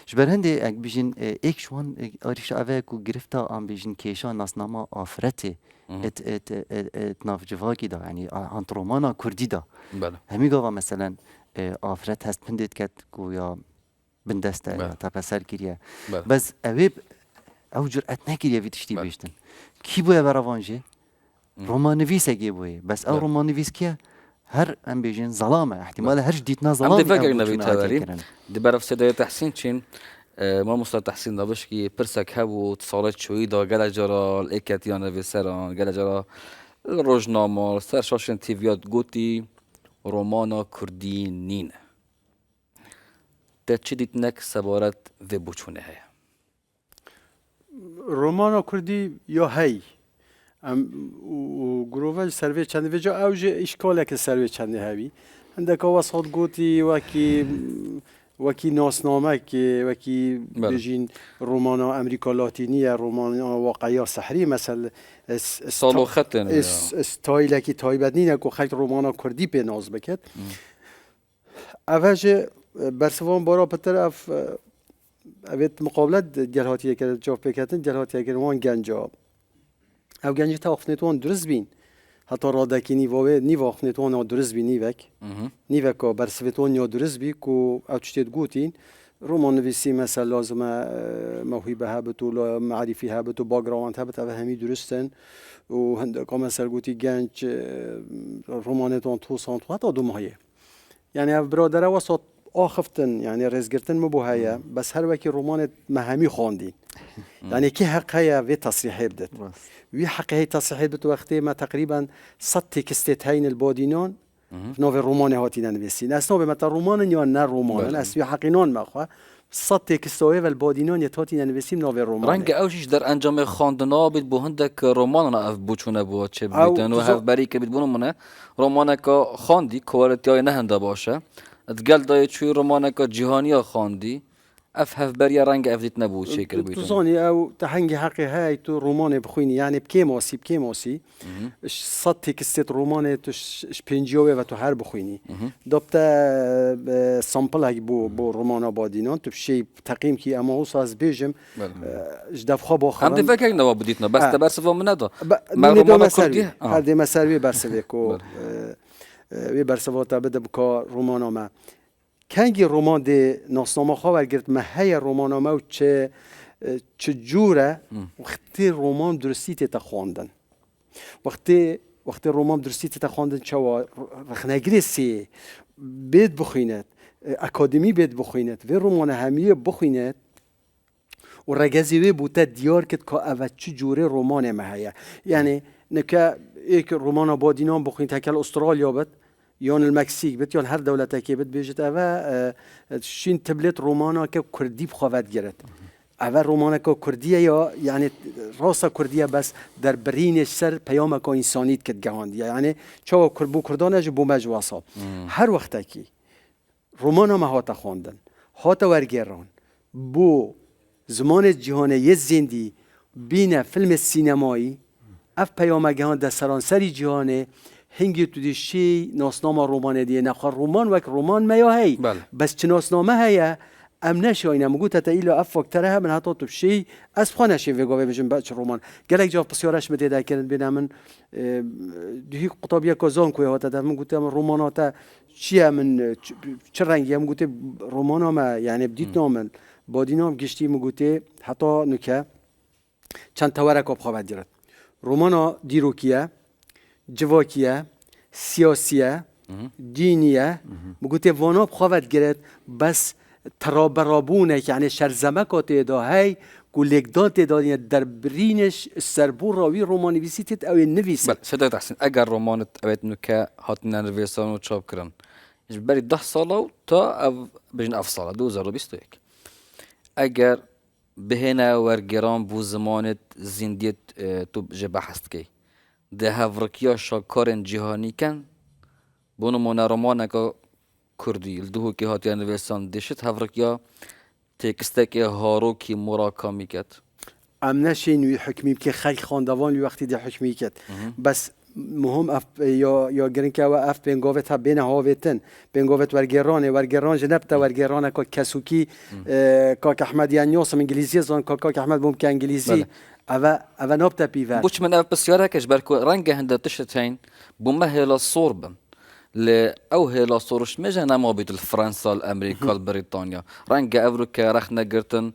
جبرهندی اگ بیجین ایک شوان آریش اوه کو گرفتا ام بیجین کیشان ناسنامه آفرته ات نافجواکی دا یعنی انترومانا کردی دا همی گاوا مثلا آفرت هست پندید کد کو یا بندسته یا تپسر کریه بس اویب او جرأت نکریه وی تشتی بیشتن کی بویا براوانجه رومان نویس اگه بویا بس او رومان نویس کیه هر ام بیجین ظلامه احتمال هر جدیدنا ظلامه
ام دفاقر نبی تاوری دبرف صدای تحسین چین ما مستوى تحسين نابشكي برسك هبو اتصالات شويدا قال جرا الايكات يانا بسران قال جرا الروجنامه سر شاشن تيفيات قوتي رومانا كردي نين تشديت نك سبارت ذي بوچونه هي
رومانا كردي يا هي و گروه سروی چنده وجا اوج اشکاله که سروی چنده هوی عندك وسط قوتي وكي ناسنامه که وكي بيجين رومانا امريكا لاتينيه رومانا واقعيه سحري مثلا
سالو ختن
استایل کی تایبدنینه کو خلق رومانا کردی به ناز بکد اوج برسوان بارا پتر اف اوت مقابلت جلهاتیه که جواب بکتن جلهاتیه که وان گنجا او گنج تا افنتوان درست بین حتی رادکی نیو افنتوان درست بین نیوک نیوکا برسوتوان یا درست بی کو او چتید گوتین رومان نویسی مثلا لازمه موهبه هبت و معرفی هبت و باگراوند هبت او همی درستن و هندکا مثلا گوتی گنج رومانتون تو سانت و حتی دو ماهیه يعني برادره وسط آخفتن يعني رزقرتن مبوهايا بس هر وكي رومان مهمي خواندين يعني كي حق هيا في تصريح بدت وي حق هي تصريح بدت وقتي ما تقريبا صدتي كستيت هين البودينون في نوفي رومان هاتينا نبيسي ناس نوفي متى رومان يا نا رومان ناس وي حقينون ماخوا صدتي كستوي والبودينون يتاتينا نبيسي نوفي رومان
رنگ اوشش در انجام خواندنا بید بو هندک رومان اف بوچونه بو چه بیتن و هف بری که بید بونو منه رومانکا خواندی کوالیتی های نهنده باشه اتقال دای چوی رومانکا جهانی خواندی اف هف بری رنگ افدیت نبود شکل بیتن
تظني او تحنجي حقي هاي تو رومان بخويني يعني بكيموسي صدتي كستيت رومان تش بينجيوي و تو هر بخويني دوبتا سامبل هاي بو رومان بادينان تو بشي تقييم كي اما هو ساز بيجم جداف خو بو
هم دفاع كينا وبديتنا بس تبرسف من هذا
ما رومان كردي هذه مساوي برسفيكو وی برسواتا بده بکار رومانامه کنگی رومان ده ناسنامه خواه گرفت مهی رومانامه و چه جوره وقتی رومان درستی تا خواندن وقتی رومان درستی تا خواندن چوا رخنگری سی بید بخویند اکادمی بید بخویند و رومان همیه بخویند و رگزی وی بوده دیار کد که اوه چه جوره رومان مهیه یعنی نکه یک رومان بادینان بخویند هکل استرالیا بد یان المکسیک بد یان هر دولت که بد بیجت اوه شین تبلت رومانا که کردی بخواد گرد اوه رومانا که کردیه یا یعنی راسا کردیه بس در برینش سر پیام که انسانیت کد گهاند یعنی چوا بو کردانش بو مجواسا هر وقت که رومانا ما هاتا خواندن هاتا ورگران بو زمان جهان یه زندی بین فیلم سینمایی اف پیام گهان در سرانسری جهانه هنگی تو دیشی ناسنامه رومان دیه نخواه رومان وک رومان میا هی بس چه ناسنامه هیا ام نشاینه مگو تا ایلا اف وقتره من حتی تو بشی از خواه نشی وگاوه بجن بچه رومان گلک جا بسیارش مده کردن بینه من دیگه قطابیه کازان کوی هاتا در من گوته من رومان هاتا چیه من چه رنگی هم گوته رومان هم یعنی بدیت نامن بادی نام گشتی مگوته حتی نکه چند تورک آب خواه دیرد رومان دیروکیه جواکیه سیاسیه دینیه مگوته وانا بخواد گرد بس ترابرابونه یعنی شرزمکات اداهی گلگدات اداهی در برینش سربور راوی رومانی بیسیتت او نویسید
بله شده تحسین اگر رومانت اوید نکه هاتنه نویسان و چاپ کرن بری 10 ساله تا او بجن 7 ساله 2021 اگر بهنه ورگران بو زمانت زندیت تو بحث کی ده هفرکیا شاکارن جهانی کن بونو مونه رومانکا کردی الدهو که هاتی نویسان دشت هفرکیا تکسته که هاروکی مراکامی کد
ام نشین وی حکمی که خلق خاندوان وی وقتی ده حکمی کد بس مهم اف یا گرین که اف بنگاوت ها بین هاویتن بنگاوت ورگران جنبتا ورگران که کسوکی که احمد یانیاس انگلیسی زن که احمد بوم که انگلیسی اوه نابتا پیوه
بوچ من اف بسیاره کش برکو رنگ هنده تشتین بومه هیلا صور بن او هیلا صورش میجه نما بید الفرنسا الامریکا البریطانیا رنگ اورو که رخ نگرتن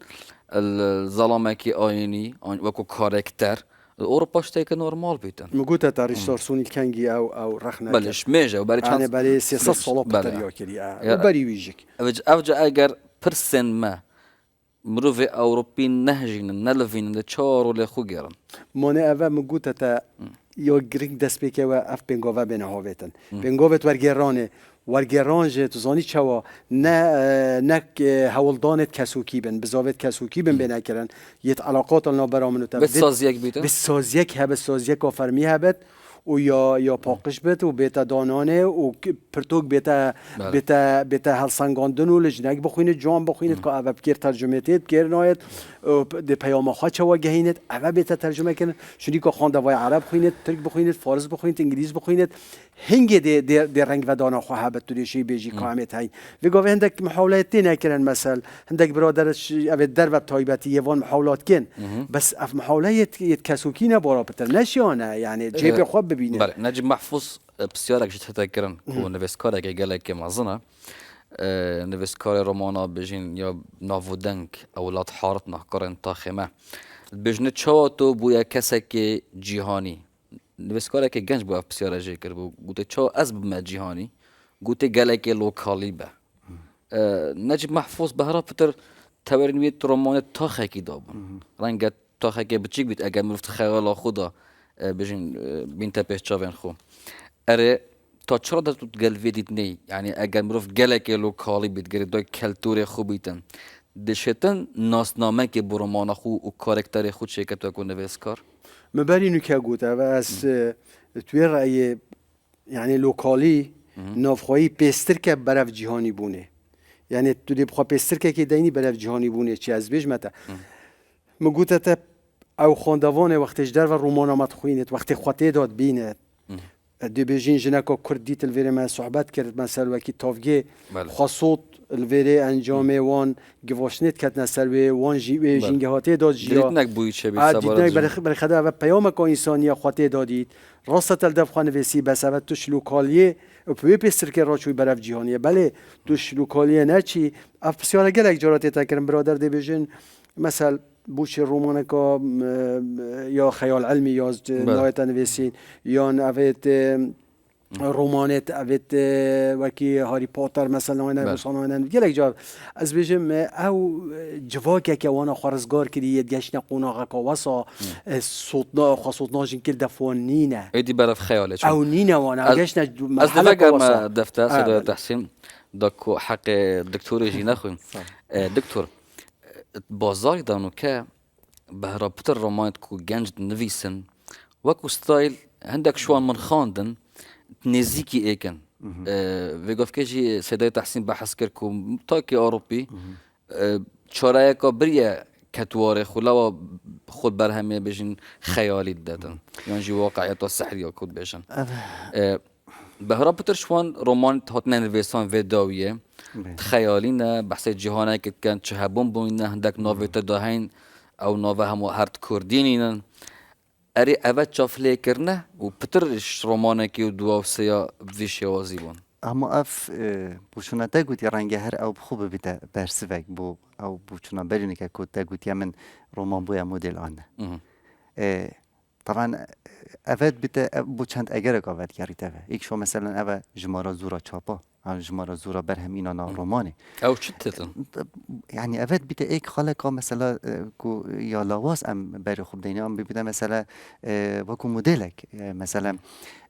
الظلامه کی آینی وکو کارکتر اروپاش تيك نورمال بيتن
مقوتا تاريشتور سوني الكانجي او رخنا
بلش ميجا وبري
يعني بري سياسة صلوب تريو كريا وبري ويجيك
افجا اگر پرسن ما مروفي اوروبي نهجين نلفين لچارو لخوگرن
مانه اوا مقوتا تا يو گرينگ دست بيكا و اف بنگاوا بينه هاويتن بنگاوت ورگرانه ورگرانجه تو زانی چوا نه هولدانت کسوکی بن بزاوت کسوکی بن بنا کردن یت علاقات النا برامونو تا
بسازیک بیت
بسازیک ها بسازیک آفرمی هبت و یا پاقش بت و بیتا دانانه و پرتوک بیتا هلسنگاندن و لجنگ بخوینه جوان بخوینه که اوه بکر ترجمه تید بکر ناید ده پیام خواه چوا گهینید اوه بیتا ترجمه کنه شونی که خواندوای عرب بخوینید ترک بخوینید فارس بخوینید انگلیس بخوینید هنگی ده رنگ و دانا خواه هبت تو دیشی بیجی کامت هایی وگاوه هندک محاولات تی نکرن مثل هندک برادرش اوه در و طایبتی یوان محاولات کن بس اف محاولات کسوکی نبارا بتر نشیانه یعنی جیب خواب ببینه
بله نجم محفوظ بسیارک جت تذكرن كون نفسكارك قالك ما ظنا نویسکار رومانا بجین یا ناودنگ اولاد حارت نهکارن تاخمه بجنه چا تو بویا کسی که جیهانی نویسکاره که گنج بویا بسیار جیکر بو گوته چا از بما جیهانی گوته گله که لوکالی به نجیب محفوظ بهرا پتر تورنویت رومان تاخه کی دابون رنگ تاخه که بچیک بیت اگر مرفت خیال خدا بجین بین تپش چاوین خو اره تا چرا دست گلوی دید نی یعنی اگر مرفت گله که لوکالی بیت گرید دای کلتور خوب بیتن دشتن ناسنامه که برومان خو و کارکتر خود شرکت و نویسکار
مبری نکه گوته و از توی رأی یعنی لوکالی نافخواهی پیستر که برف جهانی بونه یعنی تو دی بخواه پیستر که دینی برف جهانی بونه چی از بیش مته مگوته تا او خاندوان وقتش در و رومان آمد خوینت وقتی خواته داد بینت دی بیجین جنکا کردیت الویره من صحبت کرد مثلا وکی تافگی خاصوت الویره انجام وان گواشنت کت نسر و وان جینگه هاته داد جیا
دیدنک بوی چه بیت سبارت
دیدنک برای خدا و پیام که انسانی خواته دادید راست الدف خانه وسی بس اول توش لوکالیه و پوی پیستر که راچوی برف جهانیه بله توش لوکالیه نه چی افسیانه گلک جراتی تکرم برادر دی بیجین مثلا بوش رومانکا یا خیال علمی یا نهایت نویسین یا نویت رومانت اویت وکی هاری پاتر مثلا نویسان گلک جواب از بیشم او جواکی که وانا خارزگار کردی گشن قناق کاوسا صوتنا خاصوتنا جن کرد دفون نینه
ایدی برف خیاله
او نینه وانا گشن
از دفعه ما دفتر سر تحسین دکو حق دکتور جینا خویم دکتور بازاری دانو که به رابطه رومانت کو گنج نویسن وکو ستایل هندک شوان من خواندن نزیکی ایکن و گفت که جی صدای تحسین بحث کرد که تاکی آروپی چارای که بریه کتواره خلا و خود برهمه بجین خیالی دادن یعنی جی واقعیت و سحری کود بجن به رابطه شوان رومان هاتن نویسان و داویه خیالی نه بحث جهانه که کن چه هبون بوین نه هندک ناویت داهین او ناوه همو هرد کردینینن اری اول چافله کرنه و پترش رومانه که دو سیا ویشی وازی بون
اما اف بوشونه تا گوتی رنگ هر او خوب بیت برسوک بو او بوشونه برینه که کد تا گوتی من رومان بویا مدل آنه طبعا افاد بیت بو چند اگر کاوت کردی ایک شو مثلا اول جمارا زورا چاپا جمارا زورا برهم اینا نا رومانه
او چتتن
يعني افاد بيتا ايك خلقا مثلا كو يا لواس ام باري خوب ديني ام بيبدا مثلا وكو موديلك مثلا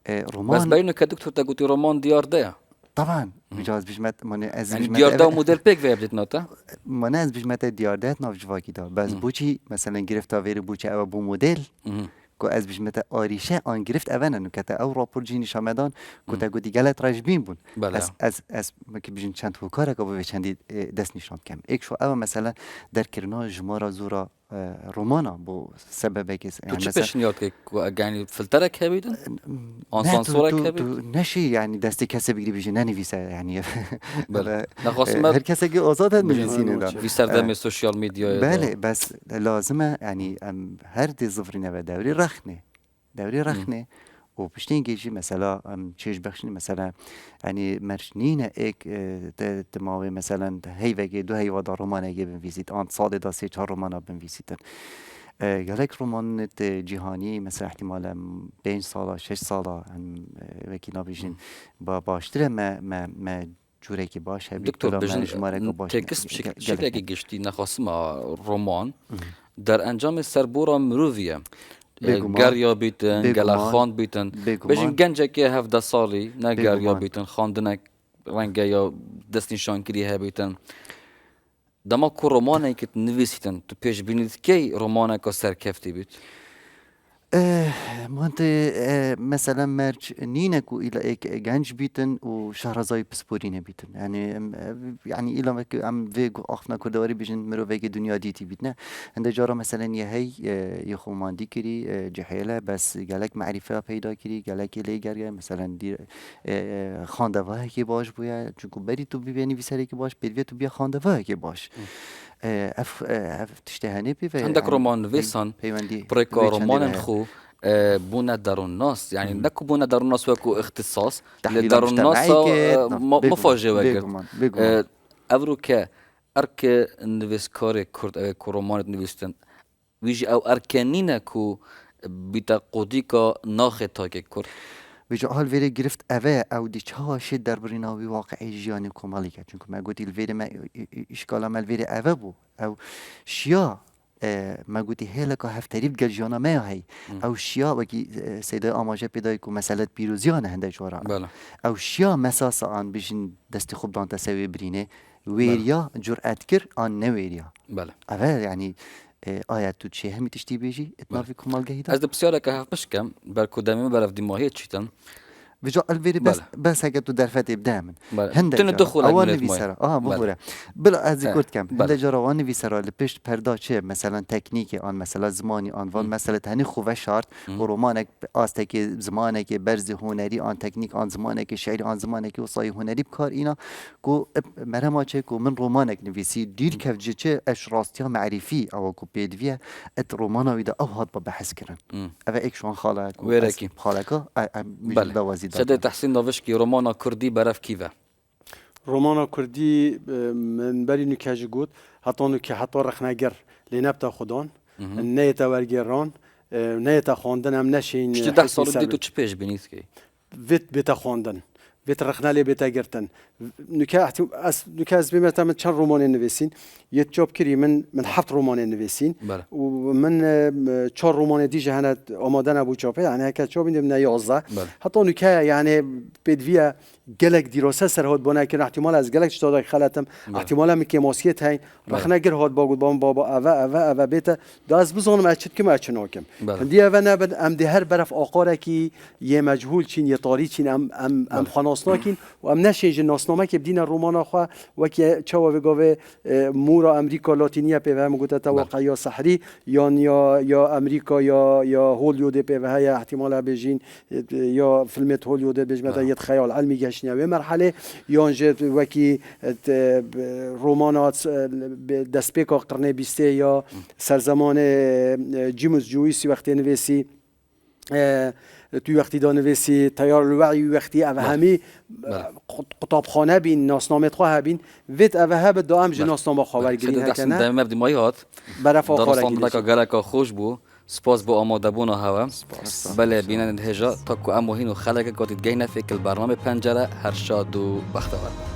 رومان
بس باينه كدكتور تاقوتي رومان ديار ده
طبعا بجاز بجمت من از
يعني ديار ده موديل بيك في بدت نوتا
من از بجمت ديار ده ناف جواكي دا بس بوچي مثلا گرفتا وير بوچي او بو موديل کو از بجمت آریشه آن گرفت اونا نکته او راپور جینی شامدان کو تا گودی گلت راجبین بون از که بجین چند و کاره که به چندی دست نشان کم ایک شو او مثلا در کرنا جمارا زورا رومانا بو سبب که
تو چی پیشنهاد که یعنی فلتره که بیدن آن سانسوره که بیدن
نشی یعنی دستی کسی بگیری بجی ننویسه یعنی
بله
هر کسی که آزاد هست بنویسینه دا
وی سردم سوشیال میدیا
بله بس لازمه یعنی هر دی زفرینه و دوری رخنه و پشتین گیجی مثلا چیش بخشنی مثلا یعنی مرشنین ایک تماوی مثلا هیوگی دو هیوا دا رومانه گی بنویسید آن سال دا 3-4 رومانه بنویسیدن گلک رومان جهانی مثلا احتمالا 5 ساله 6 ساله وکی نابیشین با باشتره ما جوره که باشه
دکتور بجن تکس شکل که گشتی نخواستم رومان در انجام سربورا مروویه گریا بیتن گلا خواند بیتن بجن گنجه که 17 سالی نه گریا بیتن خواندنک رنگ یا دست نشان کری ها بیتن دما کو رومانه که نویسیدن تو پیش بینید کی رومانه که سرکفتی بیت
مانت مثلا مرج نینکو إلى إيك جنج بيتن وشهرزاي بسبورينه بيتن يعني إلى ما عم فيجو أخنا كدواري بيجن مرو فيجي دنيا ديتي بيتنا عند جارة مثلا يهي يخومان دي كري جحيلة بس جالك معرفة پیدا كري جالك لي جريا مثلا دي خاندواه كي باش بويا چونكو بري تو بيبيني بيسري كي باش بيدوي تو بيا خاندواه كي باش اف تشتهني بي
عندك رومان ويسان بريكا رومان خو بونا دار الناس يعني نكو بونا دار الناس وكو اختصاص
تحليل
دار الناس
مجتمعي
مفاجئ وكر
بيجمان
افروكا ارك نويسكاري كورد كورومان نويستن ويجي او اركانينا كو بتقوديكا ناختا كورد
بيجا حال ویره گرفت اوه او دی چه شد در بریناوی واقعی جیانی کمالی کرد چون که ما گوتی الویره ما اشکالا مال ویره اوه بو او شیا ما گوتی هیله که هفتریب گل جانا ما هی او شیا وکی سیده آماجه پیدای که مسئله پیروزیانه هنده جورا
بله
او شیا مساسا آن بیشن دست خوب دان تسوی برینه ویریا جرأت کر آن نویریا
بله
اوه یعنی آیت تو چه همی تشتی بیجی اتنافی کمال گهیده
از بسیاره که هفت کم برکو دمی برف دیماهی چیتن
بجا الویری بس اگه تو در فتی بدامن
تن دخول
اوان
اگمنت
نویسرا
مای
بخوره بلا از ذکرت کم
بله.
هنده جارا وان نویسرا لپشت پردا چه مثلا تکنیک آن مثلا زمانی آن وان مثلا تنی خوبه شارت و رومانک آسته که زمانه که برز هنری آن تکنیک آن زمانه که شعر آن زمانه که وصای هنری بکار اینا کو مرما چه کو من رومانک نویسی دیر کفجه چه اش راستیا معرفی او کو پیدویه ات رومانا ویدا او هاد با بحث کرن اوه ایک شوان خالک
ویرکی
خالکا
بله
دوازی
سده تحسین نوشکی رومانا کردی برف کیوه
رومانا كردي من بري نكاج جود حتى نكا حتى رخناجر لنبتا خدان نيتا ورجران نيتا خواندن هم نشين
چه 10 سال دی تو چه پیش بینید که
فيت بيتا خواندن فيت رخنا لي بيتا جرتن نكا نكا از بمتا من چند رومان نویسین یه جاب کری من 7 رومان نویسین
بله
ومن 4 رومان دیجه هنا آماده نبود چاپه يعني هكا چاپ من 11
بله
حتى نكا يعني بدوية جلك دراسة سر هاد بنا كن احتمال از جلك شتاده خلاتم احتمالا میکه ماسیت هاي رخنا گر هاد باگود بابا اوه بیت داز بزنم اچت کم اچناکم هندی اوه نبد ام ده هر برف آقاره کی یه مجهول چین یه طاری چین ام خناسنا کین و ام نشینج ناسنامه که بدین رومانا خو وکی چاو وگاوه مورا امریکا لاتینیا په هم گوته تا واقعیا سحری یا امریکا یا هولیوود په هي احتمال بجین یا فیلمت هولیوود بجمتا یه خیال علمی گشنیه مرحله یا انجت وکی رومانات دست پیکا قرن 20 یا سرزمان جیمز جویس وقتی نویسی توی وقتی دانویسی تیار الوعی وقتی اوه همی قطابخانه بین ناسنامه خواه بین ویت اوه ها به دائم جناسنامه خواهر گرین هکنه
دائم مبدی مایات
برف آخاره
گرین درستان گلکا خوش بو سپاس بو آماده بونا هوا بله بینن هجا تا که امو هینو خلقه گاتید گینه فکر برنامه پنجره هر شاد و بختور